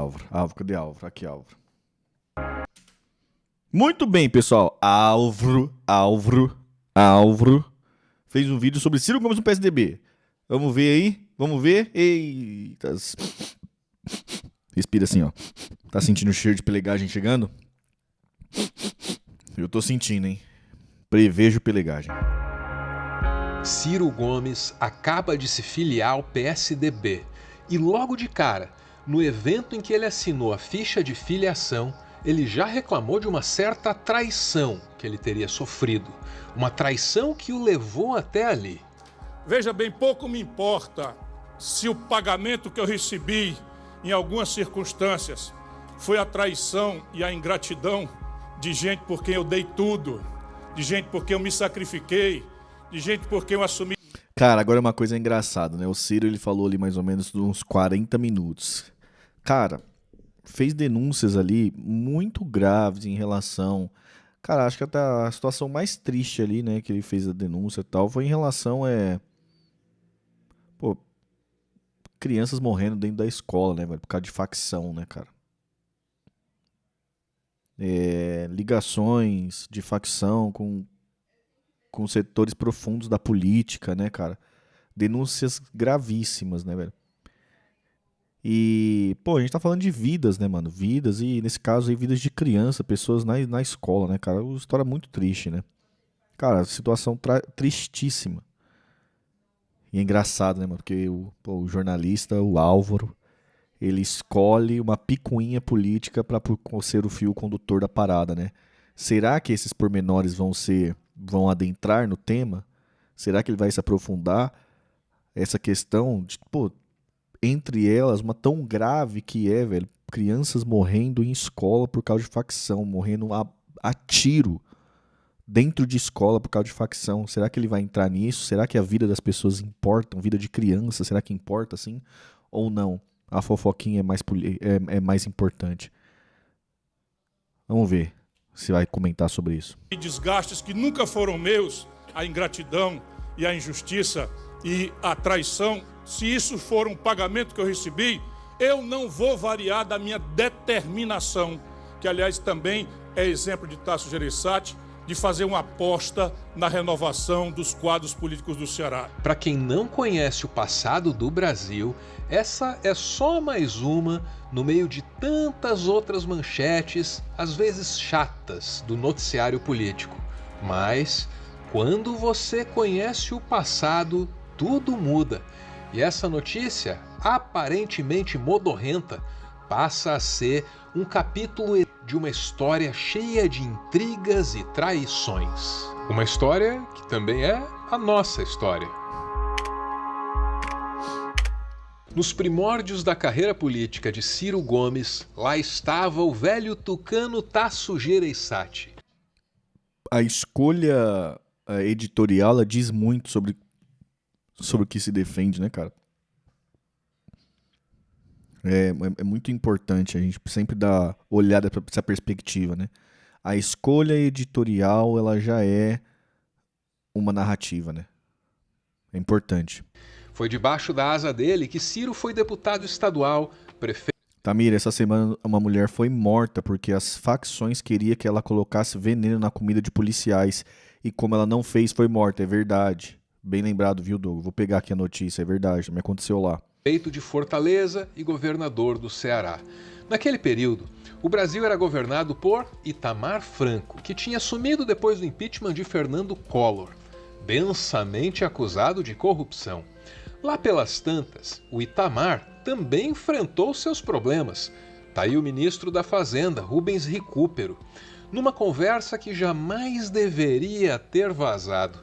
Álvaro? Álvaro, cadê Álvaro? Aqui, Álvaro. Muito bem, pessoal. Álvaro fez um vídeo sobre Ciro Gomes no PSDB. Vamos ver aí? Vamos ver? Eita. Respira assim, ó. Tá sentindo o cheiro de pelegagem chegando? Eu tô sentindo, hein? Prevejo pelegagem. Ciro Gomes acaba de se filiar ao PSDB e logo de cara, no evento em que ele assinou a ficha de filiação, ele já reclamou de uma certa traição que ele teria sofrido. Uma traição que o levou até ali. Veja bem, pouco me importa se o pagamento que eu recebi em algumas circunstâncias foi a traição e a ingratidão de gente por quem eu dei tudo, de gente por quem eu me sacrifiquei, de gente por quem eu assumi... Cara, agora uma coisa engraçada, né? O Ciro, ele falou ali mais ou menos uns 40 minutos. Cara, fez denúncias ali muito graves em relação... Cara, acho que até a situação mais triste ali, né, que ele fez a denúncia e tal, foi em relação Pô, crianças morrendo dentro da escola, né, velho? Por causa de facção, né, cara? Ligações de facção com setores profundos da política, né, cara? Denúncias gravíssimas, né, velho? E, pô, a gente tá falando de vidas, né, mano? Vidas, e nesse caso aí, vidas de criança, pessoas na escola, né, cara? Uma história muito triste, né? Cara, situação tristíssima. E é engraçado, né, mano? Porque o jornalista, o Álvaro, ele escolhe uma picuinha política pra ser o fio condutor da parada, né? Será que esses pormenores vão adentrar no tema? Será que ele vai se aprofundar? Essa questão de, pô, entre elas, uma tão grave que é, velho, crianças morrendo em escola por causa de facção, morrendo a tiro dentro de escola por causa de facção. Será que ele vai entrar nisso? Será que a vida das pessoas importa? Vida de criança, será que importa assim? Ou não? A fofoquinha é mais importante. Vamos ver se vai comentar sobre isso. E desgastes que nunca foram meus, a ingratidão e a injustiça e a traição, se isso for um pagamento que eu recebi, eu não vou variar da minha determinação, que aliás também é exemplo de Tasso Gereissati, de fazer uma aposta na renovação dos quadros políticos do Ceará. Para quem não conhece o passado do Brasil, essa é só mais uma no meio de tantas outras manchetes, às vezes chatas, do noticiário político. Mas, quando você conhece o passado, tudo muda. E essa notícia, aparentemente modorrenta, passa a ser um capítulo de uma história cheia de intrigas e traições. Uma história que também é a nossa história. Nos primórdios da carreira política de Ciro Gomes, lá estava o velho tucano Tasso Gereissati. A escolha editorial, ela diz muito sobre o que se defende, né, cara? É muito importante a gente sempre dar olhada para essa perspectiva, né? A escolha editorial, ela já é uma narrativa, né? É importante. Foi debaixo da asa dele que Ciro foi deputado estadual, prefeito... Tamir, essa semana uma mulher foi morta porque as facções queriam que ela colocasse veneno na comida de policiais e como ela não fez, foi morta, é verdade. Bem lembrado, viu, Doug? Vou pegar aqui a notícia, é verdade, me aconteceu lá. Prefeito de Fortaleza e governador do Ceará. Naquele período, o Brasil era governado por Itamar Franco, que tinha assumido depois do impeachment de Fernando Collor, densamente acusado de corrupção. Lá pelas tantas, o Itamar também enfrentou seus problemas. Tá aí o ministro da Fazenda, Rubens Recupero, numa conversa que jamais deveria ter vazado.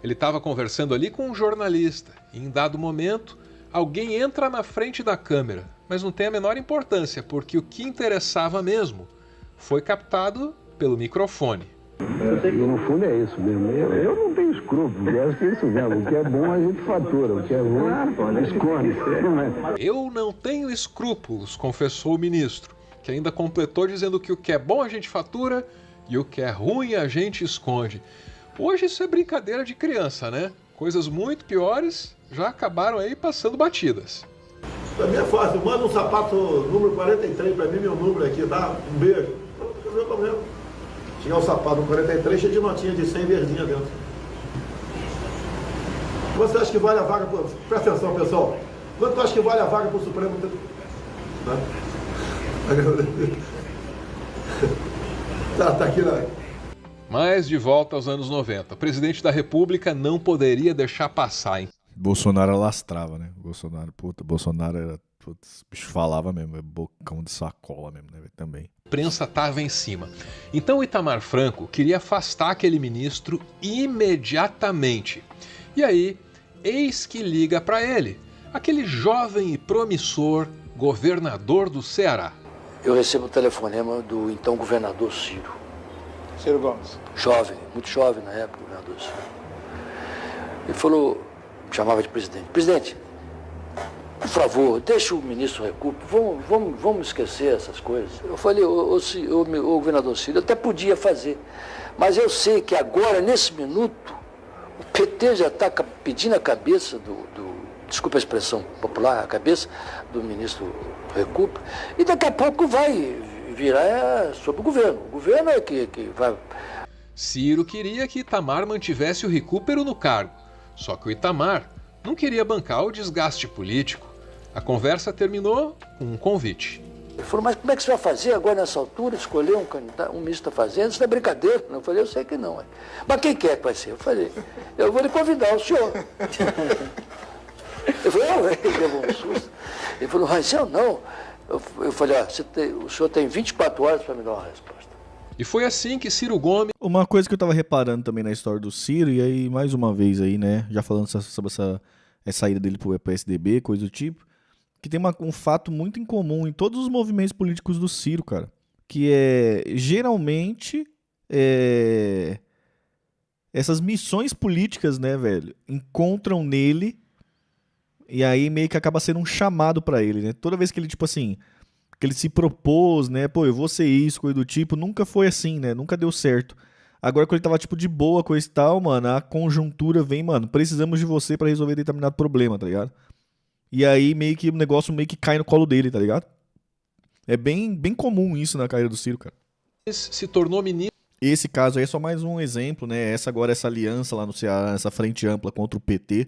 Ele estava conversando ali com um jornalista e, em dado momento, alguém entra na frente da câmera, mas não tem a menor importância, porque o que interessava mesmo foi captado pelo microfone. No fundo é isso mesmo. Eu não tenho escrúpulos, acho que é isso mesmo. O que é bom a gente fatura, o que é ruim esconde. Eu não tenho escrúpulos, confessou o ministro, que ainda completou dizendo que o que é bom a gente fatura e o que é ruim a gente esconde. Hoje isso é brincadeira de criança, né? Coisas muito piores já acabaram aí passando batidas. Pra mim é fácil, manda um sapato número 43 pra mim, meu número aqui, dá um beijo. Não tem problema. Tinha um sapato no 43 cheio de notinha de 100 verdinha dentro. Você acha que vale a vaga pro... Presta atenção, pessoal. Quanto tu acha que vale a vaga pro Supremo? Tá aqui, né? Mas de volta aos anos 90, o presidente da República não poderia deixar passar, hein? Bolsonaro alastrava, né? Bolsonaro era... Putz, o bicho falava mesmo, é bocão de sacola mesmo, né? Também. A imprensa estava em cima. Então o Itamar Franco queria afastar aquele ministro imediatamente. E aí, eis que liga para ele, aquele jovem e promissor governador do Ceará. Eu recebo o telefonema do então governador Ciro. Ciro Gomes. Jovem, muito jovem na época, governador Ciro. Ele falou, me chamava de presidente. Presidente, por favor, deixa o ministro Recupero, vamos esquecer essas coisas. Eu falei, ô governador Ciro, eu até podia fazer, mas eu sei que agora, nesse minuto, o PT já está pedindo a cabeça desculpa a expressão popular, a cabeça do ministro Recupero, e daqui a pouco vai virar sobre o governo. O governo é que vai... Ciro queria que Itamar mantivesse o Recupero no cargo, só que o Itamar não queria bancar o desgaste político. A conversa terminou com um convite. Ele falou, mas como é que você vai fazer agora nessa altura, escolher um candidato, um ministro da Fazenda? Isso não é brincadeira. Eu falei, eu sei que não. Mas quem quer que vai ser? Eu falei, eu vou lhe convidar, o senhor. Eu falei, ele levou um susto. Ele falou, mas eu não. Eu falei, o senhor tem 24 horas para me dar uma resposta. E foi assim que Ciro Gomes... Uma coisa que eu tava reparando também na história do Ciro, e aí mais uma vez aí, né, já falando sobre essa ida dele pro PSDB, coisa do tipo, que tem um fato muito incomum em todos os movimentos políticos do Ciro, cara, que é, geralmente, essas missões políticas, né, velho, encontram nele, e aí meio que acaba sendo um chamado pra ele, né, toda vez que ele, tipo assim, que ele se propôs, né, pô, eu vou ser isso, coisa do tipo, nunca foi assim, né, nunca deu certo. Agora, quando ele tava, tipo, de boa, coisa e tal, mano, a conjuntura vem, mano, precisamos de você pra resolver determinado problema, tá ligado? E aí, meio que o negócio meio que cai no colo dele, tá ligado? É bem comum isso na carreira do Ciro, cara. se tornou ministro... Esse caso aí é só mais um exemplo, né? Essa aliança lá no Ceará, essa frente ampla contra o PT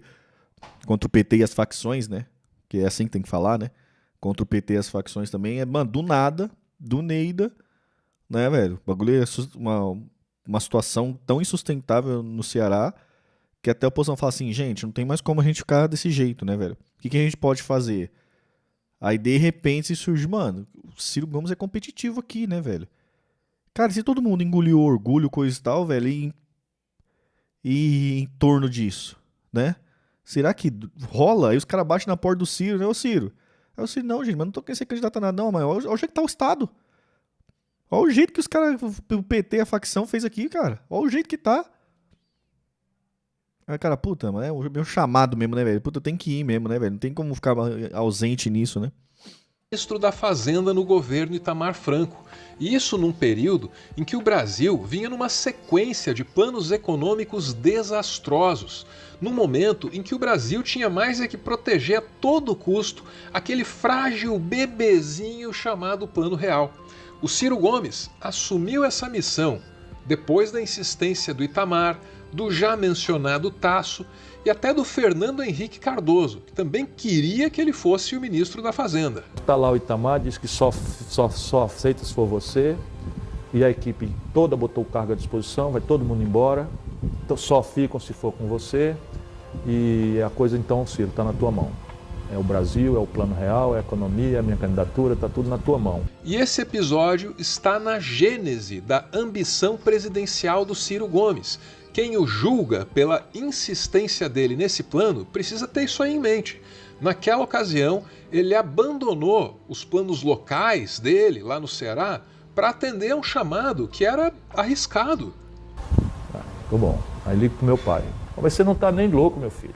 e as facções, né? Que é assim que tem que falar, né? Contra o PT e as facções também. Mano, do nada, do Neida, né, velho? O bagulho é uma situação tão insustentável no Ceará que até a oposição fala assim, gente, não tem mais como a gente ficar desse jeito, né, velho? O que a gente pode fazer? Aí, de repente, surge, mano, o Ciro Gomes é competitivo aqui, né, velho? Cara, se todo mundo engoliu o orgulho, coisa e tal, velho, e em torno disso, né? Será que rola? Aí os caras batem na porta do Ciro, né, ô Ciro? Aí o Ciro, não, gente, mas não tô querendo ser candidato a nada, não, mas olha o jeito que tá o Estado. Olha o jeito que os caras, o PT, a facção, fez aqui, cara. Olha o jeito que tá. Aí, cara, puta, mas é o meu chamado mesmo, né, velho? Puta, tem que ir mesmo, né, velho? Não tem como ficar ausente nisso, né? Ministro da Fazenda no governo Itamar Franco. E isso num período em que o Brasil vinha numa sequência de planos econômicos desastrosos. Num momento em que o Brasil tinha mais é que proteger a todo custo aquele frágil bebezinho chamado Plano Real. O Ciro Gomes assumiu essa missão depois da insistência do Itamar, do já mencionado Tasso e até do Fernando Henrique Cardoso, que também queria que ele fosse o ministro da Fazenda. Está lá o Itamar, diz que só aceita se for você, e a equipe toda botou o cargo à disposição, vai todo mundo embora, então só ficam se for com você, e a coisa então, Ciro, está na tua mão. É o Brasil, é o Plano Real, é a economia, é a minha candidatura, está tudo na tua mão. E esse episódio está na gênese da ambição presidencial do Ciro Gomes. Quem o julga pela insistência dele nesse plano precisa ter isso aí em mente. Naquela ocasião, ele abandonou os planos locais dele, lá no Ceará, para atender a um chamado que era arriscado. Ficou bom. Aí ligo pro meu pai. Mas você não está nem louco, meu filho.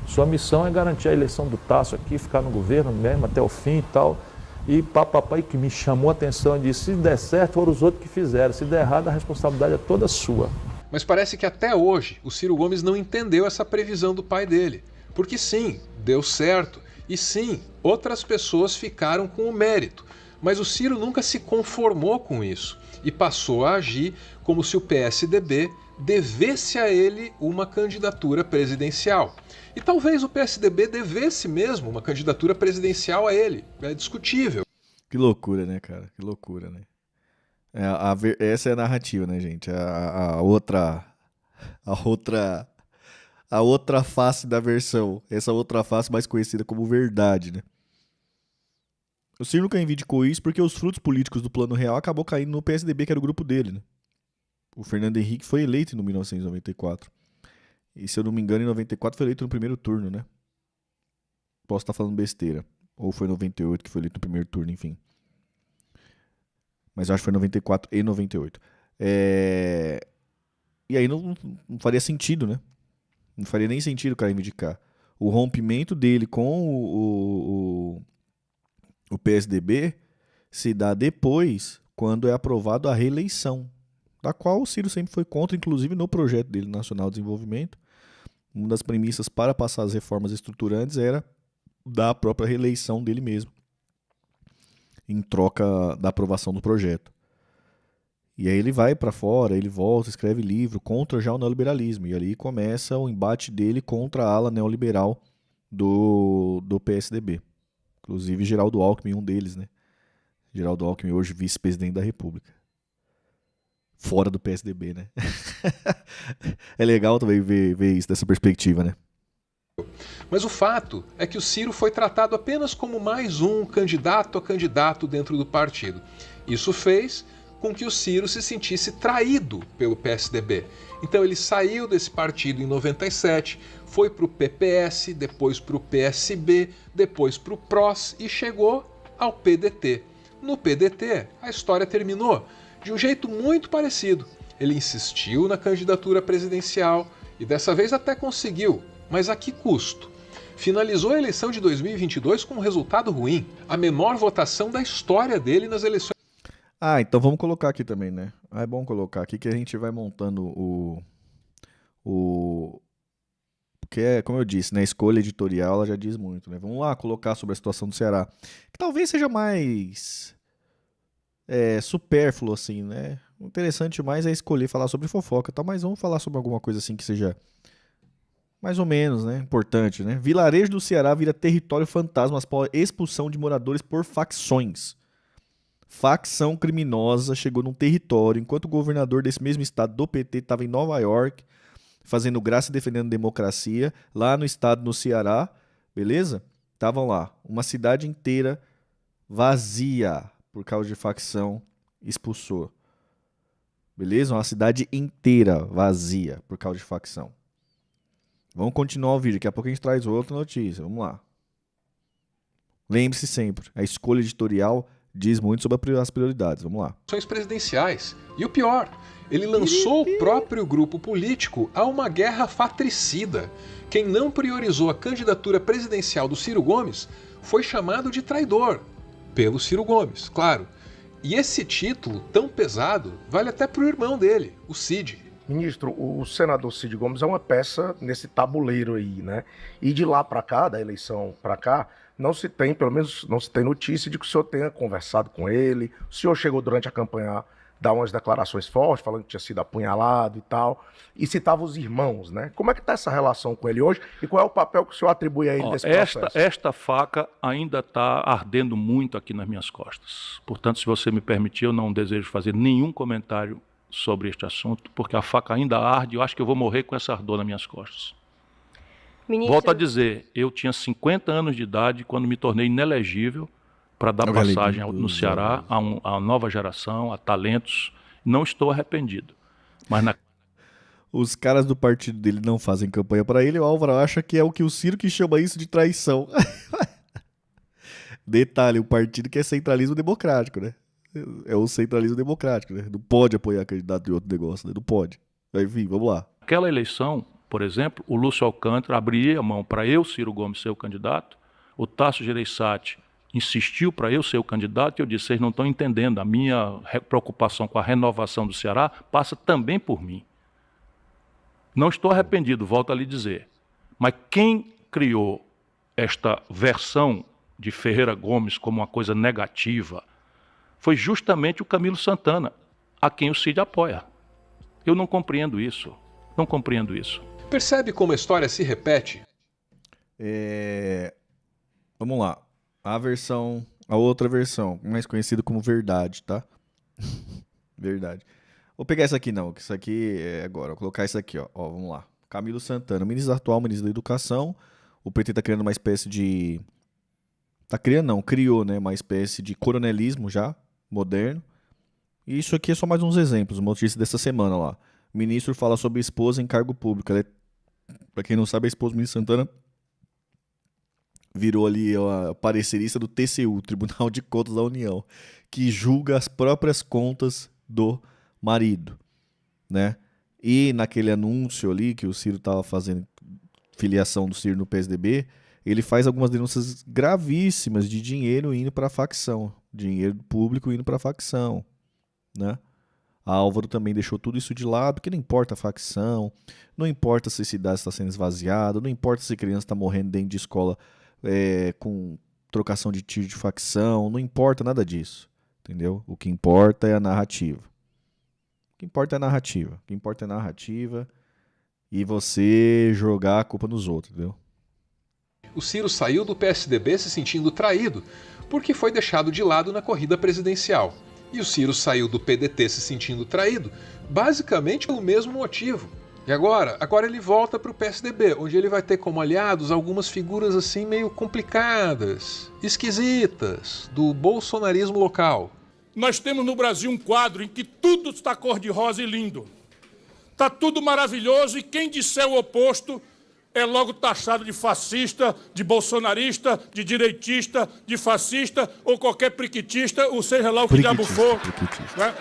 Sua missão é garantir a eleição do Tasso aqui, ficar no governo mesmo até o fim e tal. E papai que me chamou a atenção e disse, se der certo, foram os outros que fizeram. Se der errado, a responsabilidade é toda sua. Mas parece que até hoje o Ciro Gomes não entendeu essa previsão do pai dele. Porque sim, deu certo. E sim, outras pessoas ficaram com o mérito, mas o Ciro nunca se conformou com isso e passou a agir como se o PSDB devesse a ele uma candidatura presidencial. E talvez o PSDB devesse mesmo uma candidatura presidencial a ele. É discutível. Que loucura, né, cara? Que loucura, né? Essa é a narrativa, né, gente? A outra face da versão. Essa outra face mais conhecida como verdade, né? O Ciro nunca reivindicou isso porque os frutos políticos do Plano Real acabou caindo no PSDB, que era o grupo dele, né? O Fernando Henrique foi eleito em 1994. E, se eu não me engano, em 94 foi eleito no primeiro turno, né? Posso estar falando besteira. Ou foi em 98 que foi eleito no primeiro turno, enfim. Mas eu acho que foi 94 e 98. E aí não faria sentido, né? Não faria nem sentido o cara reivindicar. O rompimento dele com o PSDB se dá depois, quando é aprovado a reeleição, da qual o Ciro sempre foi contra, inclusive no projeto dele Nacional de Desenvolvimento. Uma das premissas para passar as reformas estruturantes era da própria reeleição dele mesmo, em troca da aprovação do projeto. E aí ele vai para fora, ele volta, escreve livro contra já o neoliberalismo. E ali começa o embate dele contra a ala neoliberal do PSDB. Inclusive Geraldo Alckmin, um deles, né? Geraldo Alckmin, hoje vice-presidente da República. Fora do PSDB, né? É legal também ver isso dessa perspectiva, né? Mas o fato é que o Ciro foi tratado apenas como mais um candidato a candidato dentro do partido. Isso fez com que o Ciro se sentisse traído pelo PSDB. Então ele saiu desse partido em 97, foi para o PPS, depois para o PSB, depois para o PROS e chegou ao PDT. No PDT, a história terminou de um jeito muito parecido. Ele insistiu na candidatura presidencial e dessa vez até conseguiu, mas a que custo? Finalizou a eleição de 2022 com um resultado ruim, a menor votação da história dele nas eleições. Então vamos colocar aqui também, né? É bom colocar aqui que a gente vai montando porque é, como eu disse, né? A escolha editorial ela já diz muito, né? Vamos lá colocar sobre a situação do Ceará, que talvez seja mais supérfluo, assim, né? O interessante mais é escolher falar sobre fofoca, tá? Mas vamos falar sobre alguma coisa assim que seja mais ou menos, né? Importante, né? Vilarejo do Ceará vira território fantasma após expulsão de moradores por facções. Facção criminosa chegou num território enquanto o governador desse mesmo estado do PT estava em Nova York, fazendo graça e defendendo democracia, lá no estado, no Ceará, beleza? Estavam lá, uma cidade inteira vazia por causa de facção, expulsou. Beleza? Uma cidade inteira vazia por causa de facção. Vamos continuar o vídeo, daqui a pouco a gente traz outra notícia, vamos lá. Lembre-se sempre, a escolha editorial diz muito sobre as prioridades, vamos lá. Presidenciais. E o pior, ele lançou o próprio grupo político a uma guerra fratricida. Quem não priorizou a candidatura presidencial do Ciro Gomes foi chamado de traidor. Pelo Ciro Gomes, claro. E esse título tão pesado vale até para o irmão dele, o Cid. Ministro, o senador Cid Gomes é uma peça nesse tabuleiro aí, né? E de lá para cá, da eleição para cá, não se tem, pelo menos não se tem notícia de que o senhor tenha conversado com ele. O senhor chegou durante a campanha a dar umas declarações fortes, falando que tinha sido apunhalado e tal, e citava os irmãos, né? Como é que está essa relação com ele hoje e qual é o papel que o senhor atribui a ele nesse processo? Esta faca ainda está ardendo muito aqui nas minhas costas. Portanto, se você me permitir, eu não desejo fazer nenhum comentário sobre este assunto, porque a faca ainda arde e eu acho que eu vou morrer com essa ardor nas minhas costas. Ministro... Volto a dizer, eu tinha 50 anos de idade quando me tornei inelegível para dar passagem no Ceará a uma nova geração, a talentos. Não estou arrependido. Mas Os caras do partido dele não fazem campanha para ele, o Álvaro acha que é o que o Ciro que chama isso de traição. Detalhe, o partido que é centralismo democrático, né? É o centralismo democrático, né? Não pode apoiar candidato de outro negócio, né? Não pode. Enfim, vamos lá. Naquela eleição, por exemplo, o Lúcio Alcântara abriria a mão para eu, Ciro Gomes, ser o candidato. O Tasso Gereissati insistiu para eu ser o candidato e eu disse, vocês não estão entendendo, a minha preocupação com a renovação do Ceará passa também por mim. Não estou arrependido, volto a lhe dizer. Mas quem criou esta versão de Ferreira Gomes como uma coisa negativa foi justamente o Camilo Santana, a quem o Cid apoia. Eu não compreendo isso. Não compreendo isso. Percebe como a história se repete? Vamos lá. A outra versão, mais conhecida como verdade, tá? Verdade. Vou pegar essa aqui não, que isso aqui é agora. Vou colocar isso aqui, ó. Ó, vamos lá. Camilo Santana, ministro da Educação. O PT tá criando uma espécie de... criou, né? Uma espécie de coronelismo já, moderno. E isso aqui é só mais uns exemplos, uma notícia dessa semana lá. O ministro fala sobre esposa em cargo público. Pra quem não sabe, a esposa do ministro Santana virou ali a parecerista do TCU, Tribunal de Contas da União, que julga as próprias contas do marido, né? E naquele anúncio ali que o Ciro estava fazendo, filiação do Ciro no PSDB, ele faz algumas denúncias gravíssimas de dinheiro indo para a facção, dinheiro público indo para a facção, né? A Álvaro também deixou tudo isso de lado, porque não importa a facção, não importa se a cidade está sendo esvaziada, não importa se a criança está morrendo dentro de escola com trocação de tiro de facção, não importa nada disso, entendeu? O que importa é a narrativa. O que importa é a narrativa. O que importa é a narrativa e você jogar a culpa nos outros, entendeu? O Ciro saiu do PSDB se sentindo traído, porque foi deixado de lado na corrida presidencial. E o Ciro saiu do PDT se sentindo traído, basicamente pelo mesmo motivo. E agora ele volta para o PSDB, onde ele vai ter como aliados algumas figuras assim meio complicadas, esquisitas, do bolsonarismo local. Nós temos no Brasil um quadro em que tudo está cor-de-rosa e lindo. Está tudo maravilhoso e quem disser o oposto é logo taxado de fascista, de bolsonarista, de direitista, de fascista ou qualquer priquitista, ou seja lá o que diabo for. Né?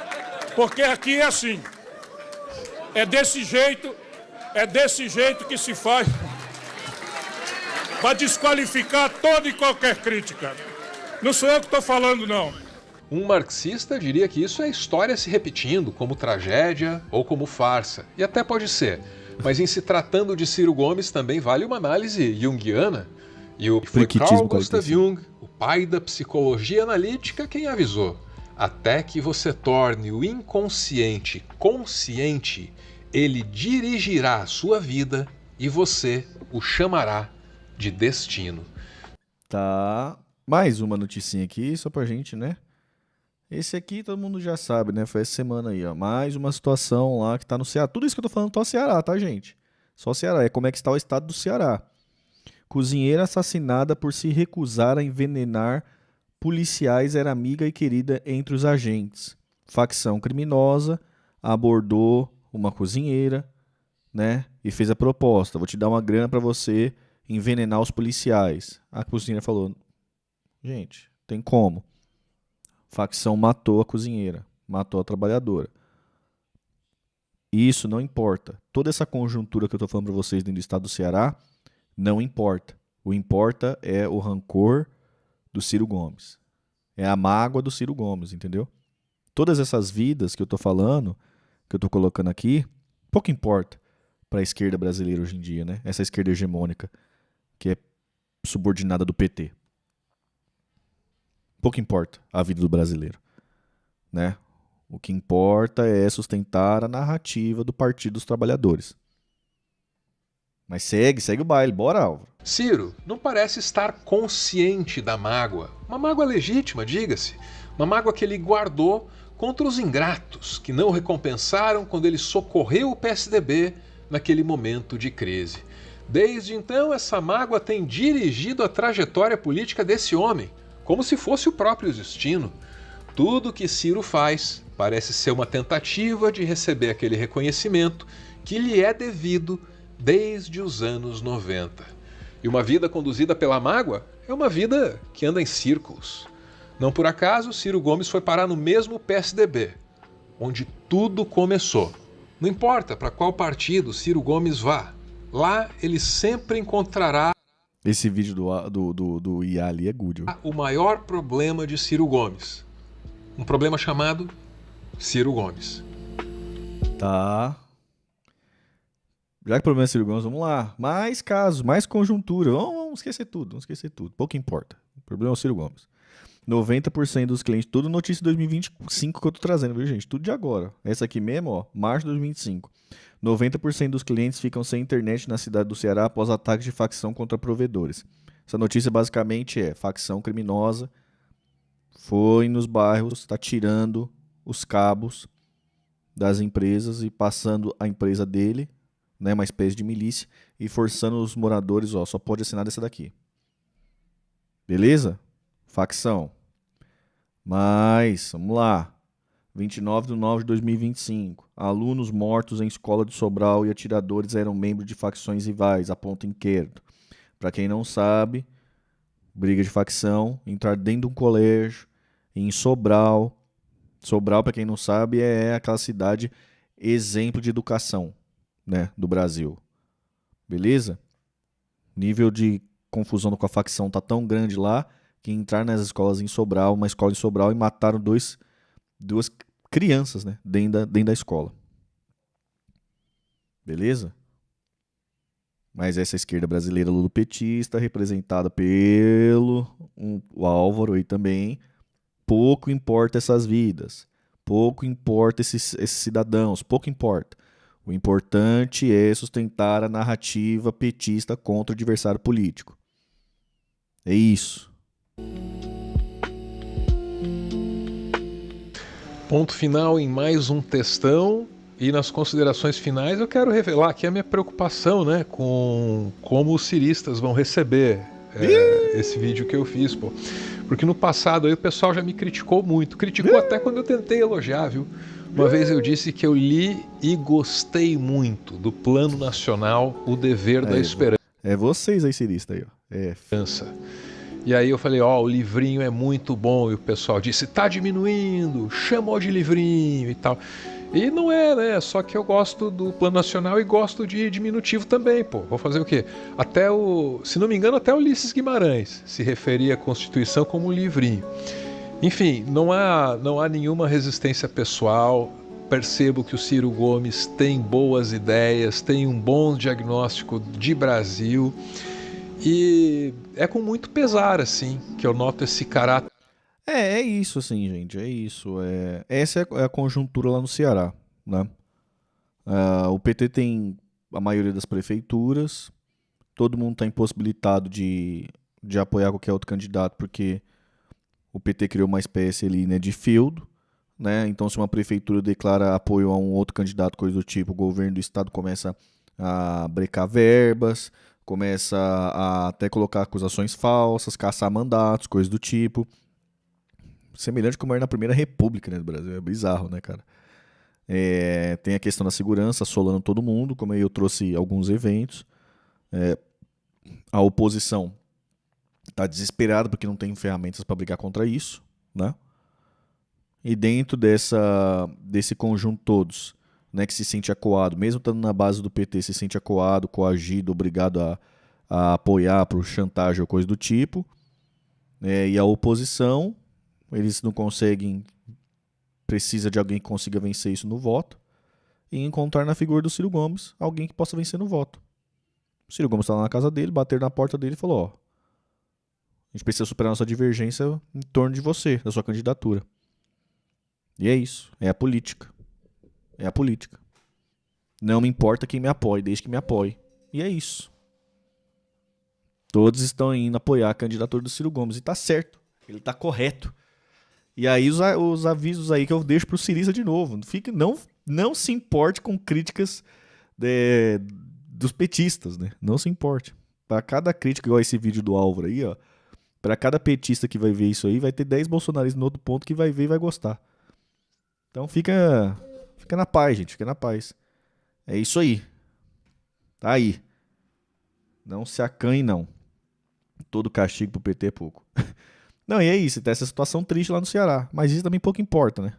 Porque aqui é assim. É desse jeito que se faz para desqualificar toda e qualquer crítica. Não sou eu que estou falando, não. Um marxista diria que isso é história se repetindo, como tragédia ou como farsa. E até pode ser. Mas em se tratando de Ciro Gomes também vale uma análise junguiana. E foi Carl Gustav Jung, o pai da psicologia analítica, quem avisou. Até que você torne o inconsciente consciente, ele dirigirá a sua vida e você o chamará de destino. Tá. Mais uma noticinha aqui, só pra gente, né? Esse aqui todo mundo já sabe, né? Foi essa semana aí, ó. Mais uma situação lá que tá no Ceará. Tudo isso que eu tô falando tá no Ceará, tá, gente? Só o Ceará. É como é que está o estado do Ceará. Cozinheira assassinada por se recusar a envenenar policiais era amiga e querida entre os agentes. Facção criminosa abordou uma cozinheira, né? E fez a proposta. Vou te dar uma grana pra você envenenar os policiais. A cozinheira falou, gente, tem como? Facção matou a cozinheira, matou a trabalhadora. Isso não importa. Toda essa conjuntura que eu estou falando para vocês dentro do estado do Ceará, não importa. O importa é o rancor do Ciro Gomes. É a mágoa do Ciro Gomes, entendeu? Todas essas vidas que eu estou falando, que eu estou colocando aqui, pouco importa para a esquerda brasileira hoje em dia, né? Essa esquerda hegemônica, que é subordinada do PT. Pouco importa a vida do brasileiro, né? O que importa é sustentar a narrativa do Partido dos Trabalhadores. Mas segue o baile, bora, Álvaro. Ciro não parece estar consciente da mágoa. Uma mágoa legítima, diga-se. Uma mágoa que ele guardou contra os ingratos que não o recompensaram quando ele socorreu o PSDB naquele momento de crise. Desde então, essa mágoa tem dirigido a trajetória política desse homem, como se fosse o próprio destino. Tudo que Ciro faz parece ser uma tentativa de receber aquele reconhecimento que lhe é devido desde os anos 90. E uma vida conduzida pela mágoa é uma vida que anda em círculos. Não por acaso, Ciro Gomes foi parar no mesmo PSDB, onde tudo começou. Não importa para qual partido Ciro Gomes vá, lá ele sempre encontrará esse vídeo do IA ali é good. o maior problema de Ciro Gomes. Um problema chamado Ciro Gomes. Tá. Já que o problema é Ciro Gomes, vamos lá. Mais casos, mais conjuntura. Vamos vamos esquecer tudo, vamos esquecer tudo. Pouco importa. O problema é o Ciro Gomes. 90% dos clientes, tudo notícia de 2025 que eu tô trazendo, viu, gente? Tudo de agora. Essa aqui mesmo, ó, março de 2025. 90% dos clientes ficam sem internet na cidade do Ceará após ataques de facção contra provedores. Essa notícia basicamente é facção criminosa foi nos bairros, está tirando os cabos das empresas e passando a empresa dele, né, uma espécie de milícia, e forçando os moradores, ó, só pode assinar dessa daqui. Beleza? Facção. Mas, vamos lá. 29/9/2025. Alunos mortos em escola de Sobral e atiradores eram membros de facções rivais, aponta inquérito. Para quem não sabe, briga de facção, entrar dentro de um colégio, em Sobral. Sobral, para quem não sabe, é aquela cidade exemplo de educação, né, do Brasil. Beleza? Nível de confusão com a facção tá tão grande lá que entrar nas escolas em Sobral, uma escola em Sobral, e mataram duas crianças, né, dentro da escola. Beleza? Mas essa esquerda brasileira lulopetista, representada pelo o Álvaro aí também, pouco importa essas vidas, pouco importa esses cidadãos, pouco importa. O importante é sustentar a narrativa petista contra o adversário político. É isso. Ponto final em mais um textão. E nas considerações finais eu quero revelar aqui a minha preocupação, né, com como os ciristas vão receber esse vídeo que eu fiz, pô. Porque no passado aí o pessoal já me criticou muito. Criticou até quando eu tentei elogiar, viu? Uma vez eu disse que eu li e gostei muito do Plano Nacional O Dever da Esperança. É vocês aí, cirista aí, ó. E aí eu falei, o livrinho é muito bom. E o pessoal disse, tá diminuindo, chamou de livrinho e tal. E não é, né? Só que eu gosto do Plano Nacional e gosto de diminutivo também, pô. Vou fazer o quê? Se não me engano, até Ulisses Guimarães se referia à Constituição como um livrinho. Enfim, não há nenhuma resistência pessoal. Percebo que o Ciro Gomes tem boas ideias, tem um bom diagnóstico de Brasil. E é com muito pesar, assim, que eu noto esse caráter. É isso, assim, gente, é isso. Essa é a conjuntura lá no Ceará, né? O PT tem a maioria das prefeituras, todo mundo está impossibilitado de apoiar qualquer outro candidato, porque o PT criou uma espécie ali, né, de feudo, né? Então, se uma prefeitura declara apoio a um outro candidato, coisa do tipo, o governo do estado começa a brecar verbas, começa a até colocar acusações falsas, caçar mandatos, coisa do tipo. Semelhante como era na Primeira República, né, do Brasil. É bizarro, né, cara? Tem a questão da segurança assolando todo mundo, como eu trouxe alguns eventos. A oposição está desesperada porque não tem ferramentas para brigar contra isso, né? E dentro desse conjunto todos, né, que se sente acuado, mesmo estando na base do PT, se sente acuado, coagido, obrigado a apoiar por chantagem ou coisa do tipo. E a oposição, eles não conseguem, precisa de alguém que consiga vencer isso no voto, e encontrar na figura do Ciro Gomes alguém que possa vencer no voto. O Ciro Gomes está lá na casa dele, bater na porta dele e falou, a gente precisa superar nossa divergência em torno de você, da sua candidatura. E é isso, é a política. É a política. Não me importa quem me apoie, desde que me apoie. E é isso. Todos estão indo apoiar a candidatura do Ciro Gomes, e tá certo, ele tá correto. E aí os avisos aí que eu deixo pro Cirista de novo. Não se importe com críticas dos petistas, né? Não se importe. Para cada crítica, igual esse vídeo do Álvaro aí, ó. Para cada petista que vai ver isso aí, vai ter 10 bolsonaristas no outro ponto que vai ver e vai gostar. Então fica na paz, gente. Fica na paz. É isso aí. Tá aí. Não se acanhe, não. Todo castigo pro PT é pouco. Não, e é isso, tem essa situação triste lá no Ceará. Mas isso também pouco importa, né?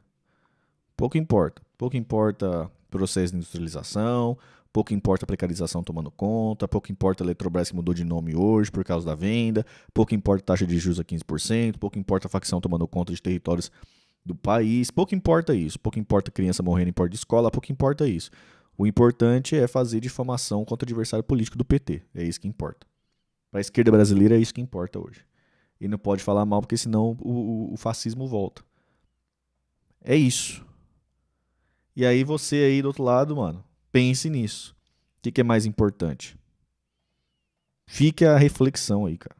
Pouco importa. Pouco importa processo de industrialização, pouco importa a precarização tomando conta, pouco importa a Eletrobras que mudou de nome hoje por causa da venda, pouco importa a taxa de juros a 15%, pouco importa a facção tomando conta de territórios do país, pouco importa isso. Pouco importa a criança morrendo em porta de escola, pouco importa isso. O importante é fazer difamação contra o adversário político do PT. É isso que importa. Para a esquerda brasileira é isso que importa hoje. E não pode falar mal, porque senão o fascismo volta. É isso. E aí você aí do outro lado, mano, pense nisso. O que é mais importante? Fique a reflexão aí, cara.